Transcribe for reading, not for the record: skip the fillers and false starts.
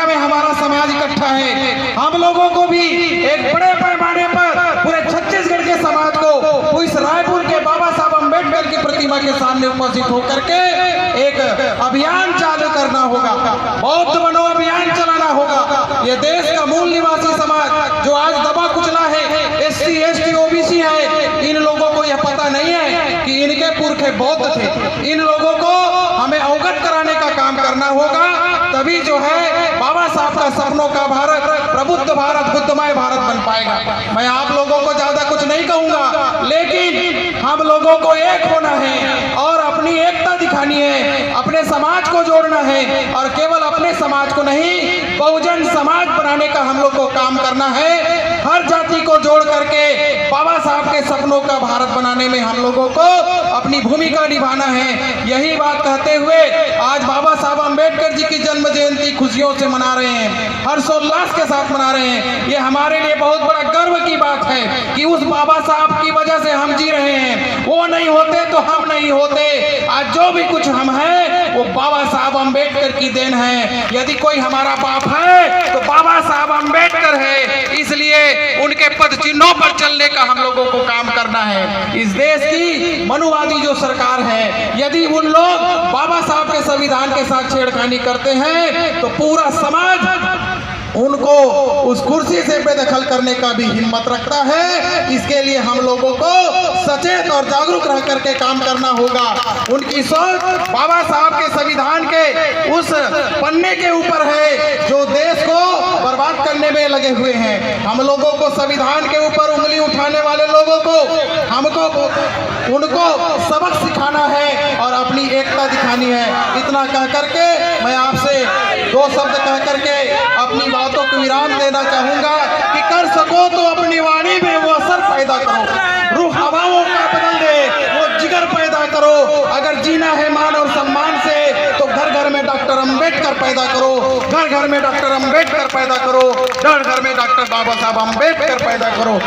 में हमारा समाज इकट्ठा है। हम लोगों को भी एक बड़े पैमाने पर पूरे छत्तीसगढ़ के समाज को इस रायपुर के बाबा साहब अम्बेडकर की प्रतिमा के सामने उपस्थित होकर के एक अभियान चालू करना होगा, बौद्ध बनो अभियान चलाना होगा। ये देश का मूल निवासी समाज जो आज दबा कुचला है, SC ST OBC है, इन लोगों को यह पता नहीं है कि इनके पुरखे बौद्ध थे। इन लोगों को हमें अवगत कराने का काम करना होगा, तभी जो है बाबा साहब का सपनों का भारत, प्रबुद्ध भारत, बुद्धमय भारत बन पाएगा। मैं आप लोगों को ज्यादा कुछ नहीं कहूंगा, लेकिन हम लोगों को एक होना है और अपनी एकता दिखानी है, अपने समाज को जोड़ना है और केवल अपने समाज को नहीं, बहुजन समाज बनाने का हम लोग को काम करना है। हर जाति को जोड़ करके बाबा साहब के सपनों का भारत बनाने में हम लोगों को अपनी भूमिका निभाना है। यही बात कहते हुए आज बाबा साहब अम्बेडकर जी की जन्म जयंती खुशियों से मना रहे हैं, हर्षोल्लास के साथ मना रहे हैं। ये हमारे लिए बहुत बड़ा गर्व की बात है कि उस बाबा साहब की वजह से हम जी रहे हैं। वो नहीं होते तो हम नहीं होते। आज जो भी कुछ हम हैं वो बाबा साहब अम्बेडकर की देन है। यदि कोई हमारा बाप है तो बाबा साहब अम्बेडकर है, इसलिए उनके पद चिन्हों पर चलने का हम लोगों को काम करना है। इस देश की मनुवादी जो सरकार है, यदि उन लोग बाबा साहब के संविधान के साथ छेड़खानी करते हैं तो पूरा समाज उनको उस कुर्सी से बेदखल करने का भी हिम्मत रखता है। इसके लिए हम लोगों को सचेत और जागरूक रह करके काम करना होगा। उनकी सोच बाबा साहब के संविधान के उस पन्ने के ऊपर है जो देश को बर्बाद करने में लगे हुए हैं। हम लोगों को संविधान के ऊपर उंगली उठाने वाले लोगों को उनको सबक सिखाना है और अपनी एकता दिखानी है। इतना कह करके मैं आपसे दो शब्द कह करके अपनी बातों को विराम देना चाहूंगा कि कर सको तो अपनी वाणी में वो असर पैदा करो, रूह हवाओं का बदल दे, वो जिगर पैदा करो। अगर जीना है मान और सम्मान से तो घर घर में डॉक्टर अम्बेडकर पैदा करो, घर घर में डॉक्टर अम्बेडकर पैदा करो, घर घर में डॉक्टर बाबा साहब अम्बेडकर पैदा करो।